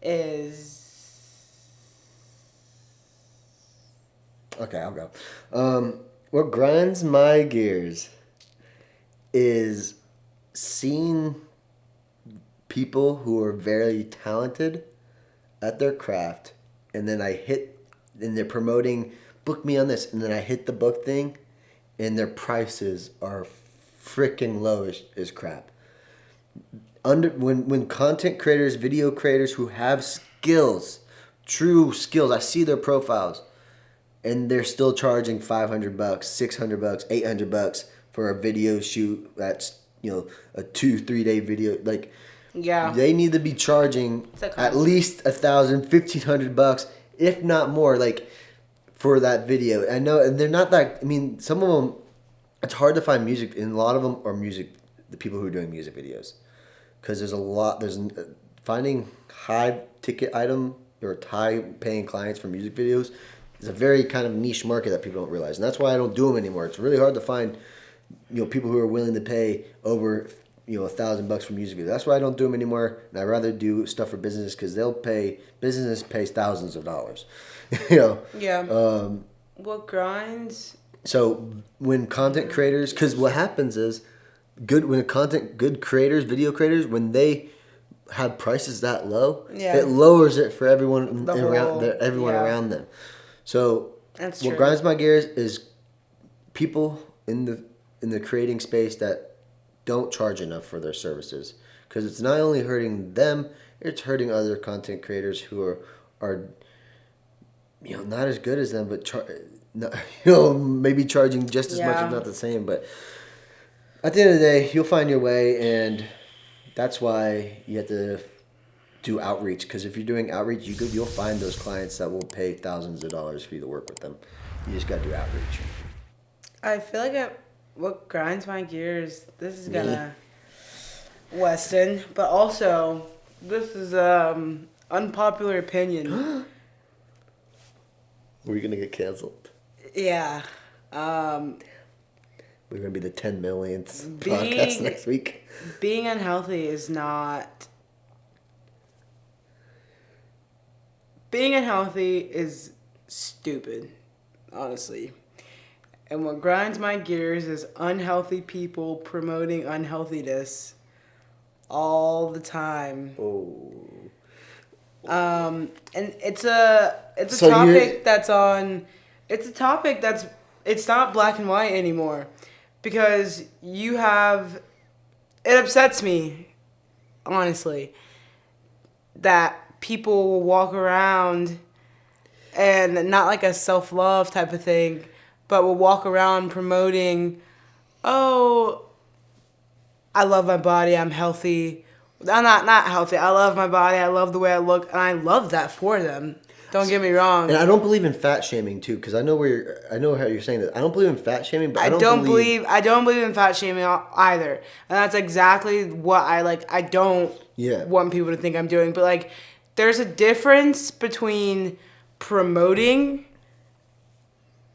is... Okay, I'll go. What grinds my gears is seeing people who are very talented at their craft, and then and they're promoting, book me on this, and then I hit the book thing, and their prices are freaking low as crap. When content creators, video creators who have skills, true skills, I see their profiles, and they're still charging $500, $600, $800 for a video shoot that's a 2-3 day video. Like, yeah, they need to be charging at least $1,000, $1,500, if not more, like, for that video. I know, and they're not that. I mean, some of them, it's hard to find music, and a lot of them are the people who are doing music videos, because there's finding high ticket item or high-paying clients for music videos is a very kind of niche market that people don't realize, and that's why I don't do them anymore. It's really hard to find, people who are willing to pay over, $1,000 for music videos. That's why I don't do them anymore, and I'd rather do stuff for business because business pays thousands of dollars. Yeah. What grinds? So when content creators, because what happens is, good creators, video creators, when they have prices that low, it lowers it for everyone around them. So what grinds my gears is people in the creating space that don't charge enough for their services, because it's not only hurting them, it's hurting other content creators who are not as good as them, but maybe charging just as much, if not the same. But at the end of the day, you'll find your way, and that's why you have to do outreach. Because if you're doing outreach, you'll find those clients that will pay thousands of dollars for you to work with them. You just got to do outreach. I feel like what grinds my gears, this is gonna Weston, but also this is unpopular opinion. We're gonna get canceled. Yeah. We're gonna be the 10 millionth podcast next week. Being unhealthy is not. Being unhealthy is stupid, honestly. And what grinds my gears is unhealthy people promoting unhealthiness all the time. Oh. And it's a topic that's on. It's a topic that's. It's not black and white anymore, because you have. It upsets me, honestly, that people will walk around, and not like a self-love type of thing, but will walk around promoting, oh, I love my body, I'm healthy. I'm not healthy. I love my body. I love the way I look, and I love that for them. Don't get me wrong. And I don't believe in fat shaming too, because I know how you're saying that. I don't believe in fat shaming, but I don't believe in fat shaming either. And that's exactly what I like. I don't want people to think I'm doing, but like, there's a difference between promoting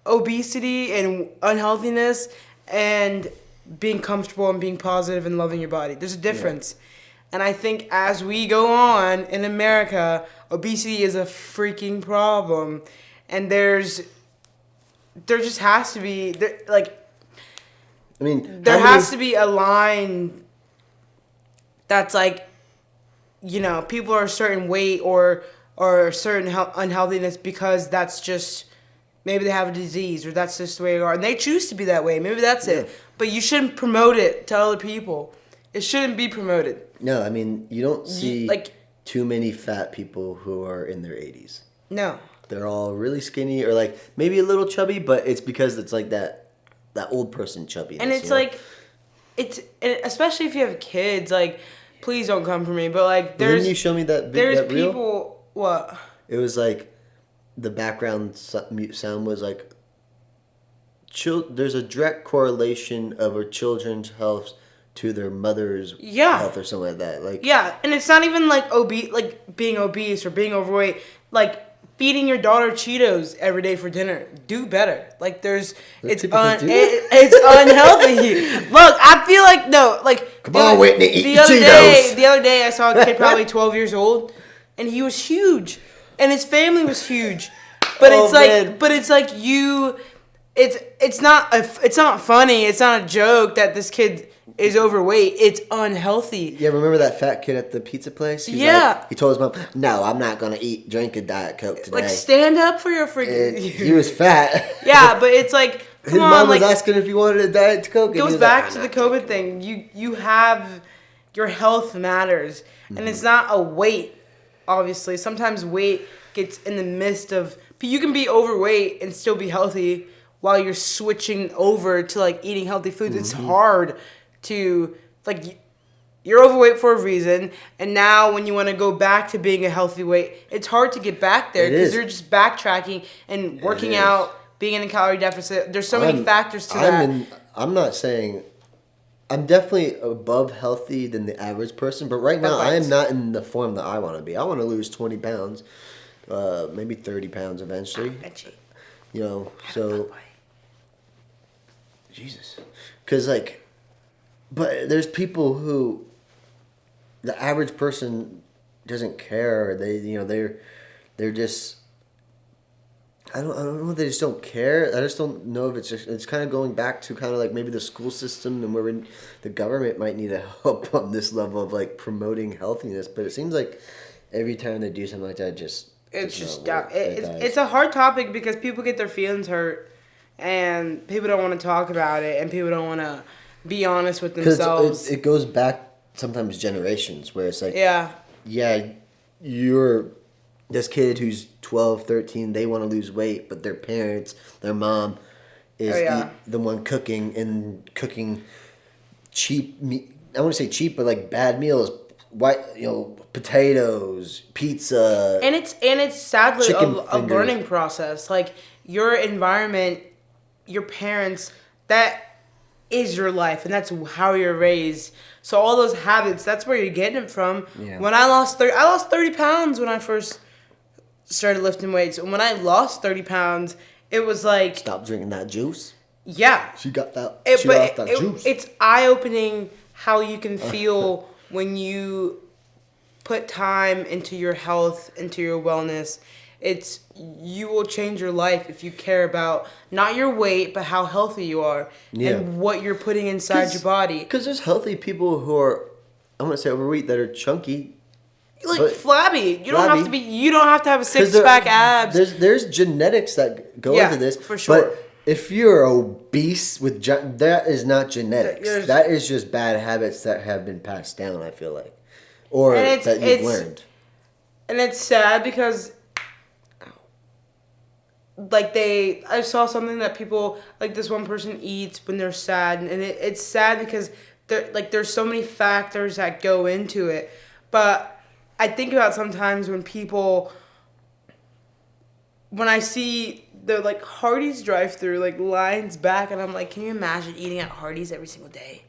obesity and unhealthiness and being comfortable and being positive and loving your body. There's a difference. Yeah. And I think as we go on in America, obesity is a freaking problem. And there just has to be, there has to be a line that's like, people are a certain weight or a certain unhealthiness because that's just, maybe they have a disease or that's just the way they are. And they choose to be that way. Maybe that's it. But you shouldn't promote it to other people. It shouldn't be promoted. No, I mean, you don't see too many fat people who are in their 80s. No. They're all really skinny or like maybe a little chubby, but it's because it's like that old person chubby. And it's like, especially if you have kids, like, please don't come for me, but like didn't you show me that there's reel? People, what? It was like the background sound was like, there's a direct correlation of our children's health to their mother's health or something like that. Like, and it's not even like being obese or being overweight. Like feeding your daughter Cheetos every day for dinner. Do better. Like it's unhealthy. Look, I feel like come on, Whitney, eat the Cheetos. The other day I saw a kid probably 12 years old, and he was huge, and his family was huge, but it's not funny. It's not a joke that this kid is overweight. It's unhealthy. Yeah, remember that fat kid at the pizza place? He told his mom, "No, I'm not gonna drink a Diet Coke today." Like, stand up for your freaking. He was fat. Yeah, but it's like, come his mom was asking if he wanted a Diet Coke. It goes back to the COVID thing. You have your health matters, and it's not a weight. Obviously, sometimes weight gets in the midst of. You can be overweight and still be healthy while you're switching over to like eating healthy foods. It's hard to like, you're overweight for a reason, and now when you want to go back to being a healthy weight, it's hard to get back there because you're just backtracking and working out, being in a calorie deficit. There's so many factors to that. I'm not saying I'm definitely above healthy than the average person, but right now I am not in the form that I want to be. I want to lose 20 pounds. maybe 30 pounds eventually. You know, so Jesus, because like, but there's people who the average person doesn't care. They're just. I don't know. They just don't care. I just don't know if it's kind of going back to kind of like maybe the school system and where the government might need to help on this level of like promoting healthiness. But it seems like every time they do something like that, it's a hard topic because people get their feelings hurt, and people don't want to talk about it, and people don't want to be honest with themselves. It goes back sometimes generations where it's like you're this kid who's 12, 13, they want to lose weight, but their parents, their mom is the one cooking cheap meat. I want to say cheap, but like bad meals, potatoes, pizza. And it's sadly a learning process. Like your environment, your parents, that is your life, and that's how you're raised. So all those habits, that's where you're getting it from. Yeah. When I lost 30 pounds when I first started lifting weights. And when I lost 30 pounds, it was like... Stop drinking that juice. Yeah. She got that. She lost that juice. It's eye-opening how you can feel when you put time into your health, into your wellness. You will change your life if you care about not your weight, but how healthy you are and what you're putting inside your body. Because there's healthy people who are, I'm going to say overweight, that are chunky. Like flabby. You don't have to have a 6-pack abs. There's genetics that go into this. For sure. But if you're obese that is not genetics. That is just bad habits that have been passed down, I feel like. Or that you've learned. And it's sad because like I saw something that people, like this one person eats when they're sad, and it's sad because there's so many factors that go into it. But I think about sometimes when I see the like Hardee's drive-through like lines back, and I'm like, can you imagine eating at Hardee's every single day?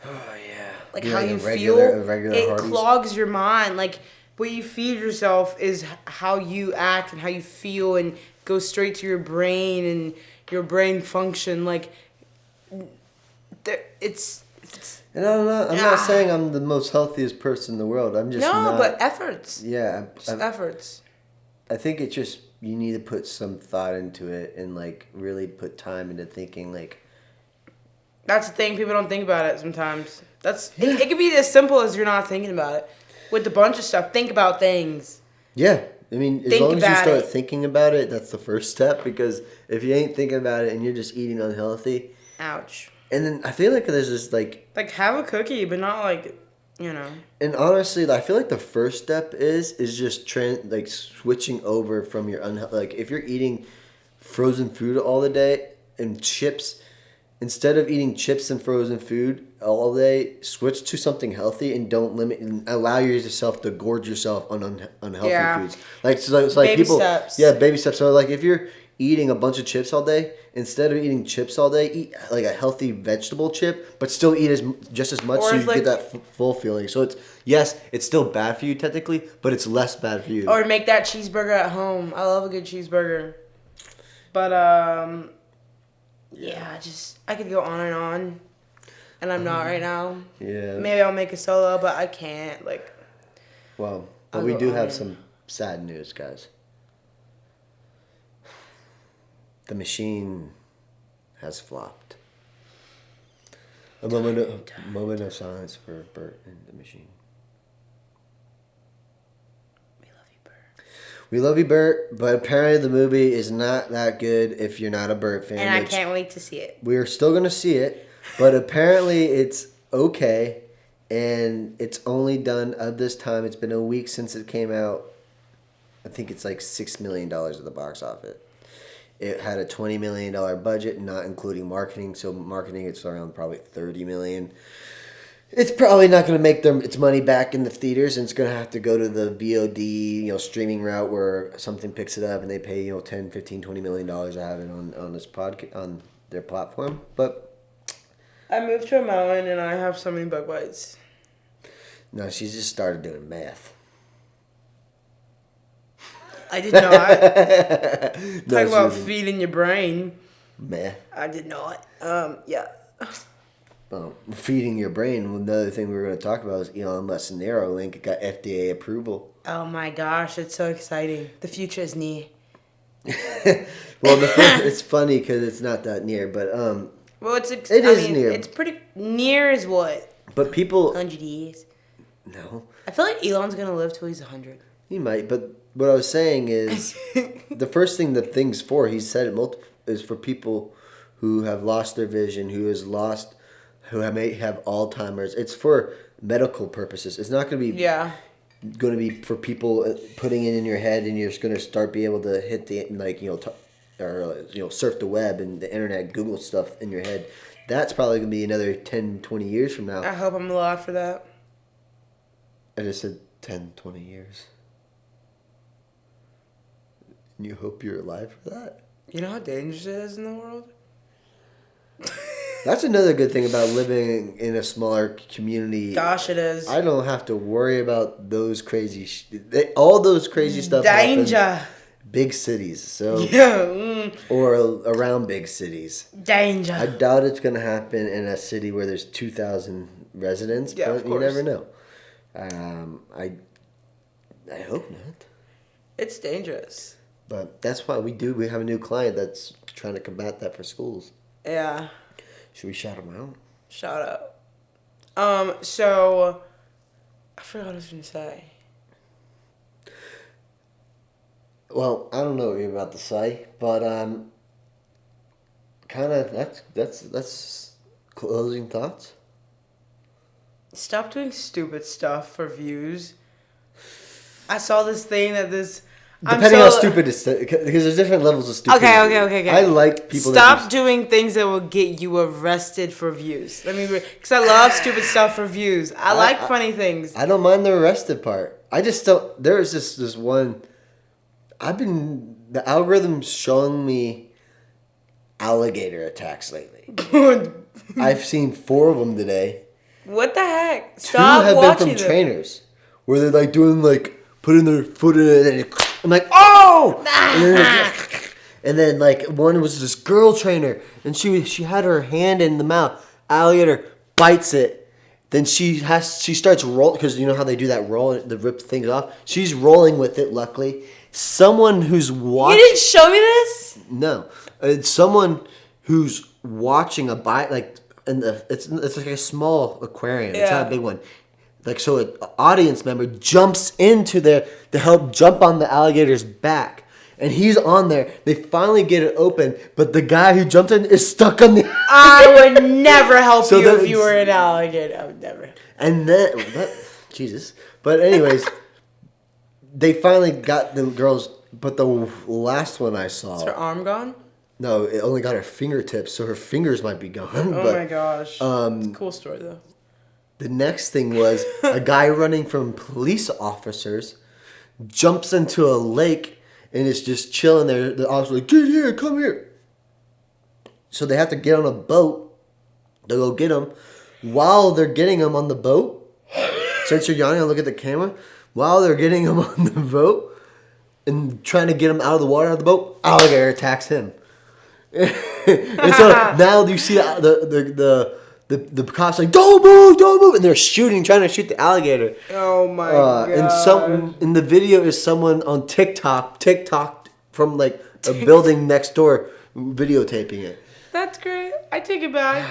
Oh yeah. Like how you feel, it clogs your mind. Like what you feed yourself is how you act and how you feel, and goes straight to your brain and your brain function. Like it's. And I'm not saying I'm the most healthiest person in the world. I'm just but efforts. Yeah, efforts. I think it's just you need to put some thought into it and like really put time into thinking. Like that's the thing, people don't think about it sometimes. It could be as simple as you're not thinking about it. With a bunch of stuff, think about things. Yeah, I mean, as long as you start thinking about it, that's the first step. Because if you ain't thinking about it and you're just eating unhealthy, ouch. And then I feel like there's this like have a cookie, but not like, you know. And honestly, I feel like the first step is just switching over from your like if you're eating frozen food all the day and chips, instead of eating chips and frozen food all day, switch to something healthy and don't limit and allow yourself to gorge yourself on unhealthy foods. Like like baby people, steps. Yeah, baby steps. So like if you're eating a bunch of chips all day, instead of eating chips all day, eat like a healthy vegetable chip, but still eat just as much so you get that full feeling. So it's still bad for you technically, but it's less bad for you. Or make that cheeseburger at home. I love a good cheeseburger. But I could go on, and I'm not right now. Yeah. Maybe I'll make a solo, but I can't. Well, but we do have some sad news, guys. The machine has flopped. A moment of silence for Bert and the machine. We love you, Bert, but apparently the movie is not that good if you're not a Bert fan. And I can't wait to see it. We're still going to see it, but apparently it's okay, and it's only done at this time. It's been a week since it came out. I think it's like $6 million at the box office. It had a $20 million budget, not including marketing. So marketing, it's around probably $30 million. It's probably not going to make its money back in the theaters, and it's going to have to go to the VOD, streaming route where something picks it up and they pay, $10, $15, $20 million to have it on this on their platform. But I moved to a mountain and I have so many bug bites. No, she's just started doing math. I did not. Talk about feeding your brain. Meh. I did not. Yeah. Feeding your brain. Another thing we were going to talk about is Elon Musk's Neuralink got FDA approval. Oh my gosh, it's so exciting. The future is near. Well, it's funny because it's not that near, but well, it is near. It's pretty near, is what? But people 100 years. No. I feel like Elon's gonna live till he's 100. He might, but what I was saying is the first thing the thing's for. He said it is for people who have lost their vision, who may have Alzheimer's. It's for medical purposes. It's not going to be going to be for people putting it in your head, and you're just going to start be able to hit the surf the web and the internet, Google stuff in your head. That's probably going to be another 10, 20 years from now. I hope I'm alive for that. I just said 10, 20 years. And you hope you're alive for that? You know how dangerous it is in the world? That's another good thing about living in a smaller community. Gosh, it is. I don't have to worry about those crazy all those crazy stuff Danger. Big cities, so or around big cities. Danger. I doubt it's going to happen in a city where there's 2,000 residents, but you never know. I hope not. It's dangerous. But that's why we have a new client that's trying to combat that for schools. Yeah. Should we shout him out? Shout out. So I forgot what I was gonna say. Well, I don't know what you're about to say, but kind of that's closing thoughts. Stop doing stupid stuff for views. I saw this thing that this. Depending on how stupid it's, because there's different levels of stupidity. Okay. I like people. Stop doing things that will get you arrested for views. Because I love stupid stuff for views. I like funny things. I don't mind the arrested part. I just don't. There is this one. The algorithm's showing me alligator attacks lately. I've seen 4 of them today. What the heck? Stop 2 have watching been from trainers, where they're like doing putting their foot in it, and I'm like, oh! And then one was this girl trainer, and she had her hand in the mouth. Alligator bites it. Then she starts rolling, because you know how they do that roll, the rip things off. She's rolling with it. Luckily, someone who's watching. You didn't show me this? No, it's someone who's watching a bite it's like a small aquarium. Yeah. It's not a big one. So an audience member jumps into there to help jump on the alligator's back. And he's on there. They finally get it open, but the guy who jumped in is stuck on the I would never help you if you were an alligator. I would never. And then, Jesus. But anyways, they finally got the girls, but the last one I saw. Is her arm gone? No, it only got her fingertips, so her fingers might be gone. Oh my gosh. It's a cool story, though. The next thing was a guy running from police officers jumps into a lake and is just chilling there. The officer's like, get here, come here. So they have to get on a boat to go get him. While they're getting him on the boat, since you're yawning, I'll look at the camera. While they're getting him on the boat and trying to get him out of the water, out of the boat, alligator attacks him. And so now you see the cops like, don't move, and they're trying to shoot the alligator. Oh my god! And the video is someone on TikTok from a building next door, videotaping it. That's great. I take it back.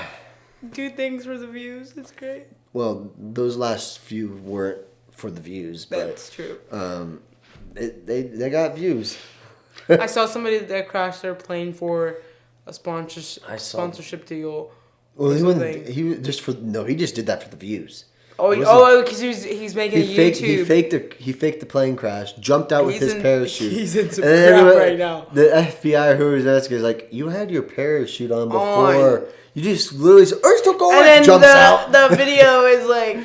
Do things for the views. It's great. Well, those last few weren't for the views, but that's true. They got views. I saw somebody that crashed their plane for a sponsorship deal. Well, he just did that for the views. Because he's making YouTube. He faked the plane crash, jumped out with his parachute. He's in some crap right now. The FBI, who was asking, is like, you had your parachute on before. You just literally said, "Are you still going?" And then jumps out. The video is like,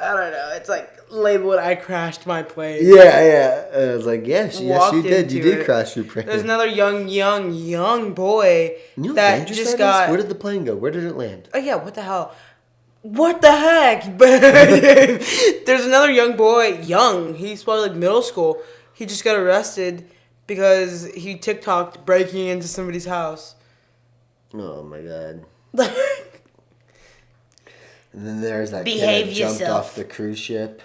I don't know. It's labeled, "I crashed my plane." Yeah. And I was like, yes, you did. You did crash your plane. There's another young boy that just got. Where did the plane go? Where did it land? Oh yeah, what the hell? What the heck? There's another young boy. He's probably middle school. He just got arrested because he TikToked breaking into somebody's house. Oh my god. And then there's that Behave kid that jumped yourself. off the cruise ship.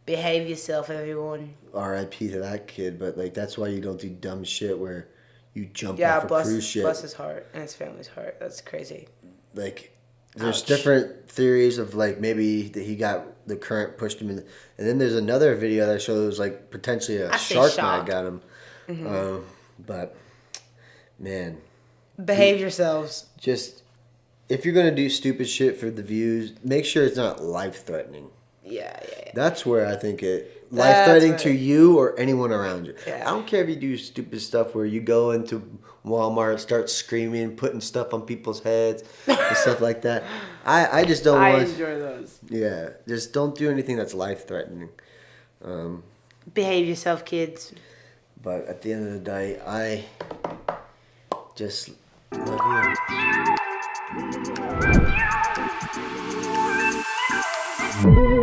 Behave yourself, everyone. R.I.P. to that kid, but like that's why you don't do dumb shit where you jump off a cruise ship. Bless his heart and his family's heart. That's crazy. Like, there's different theories of like maybe that he got the current pushed him in, and then there's another video that shows like potentially a shark might have got him. Mm-hmm. But man, behave yourselves. Just if you're gonna do stupid shit for the views, make sure it's not life threatening. Yeah. That's where I think it life threatening to you or anyone around you. Yeah. I don't care if you do stupid stuff where you go into Walmart, start screaming, putting stuff on people's heads and stuff like that. I just don't want. I enjoy those. Yeah, just don't do anything that's life threatening. Behave yourself, kids. But at the end of the day, I just love you.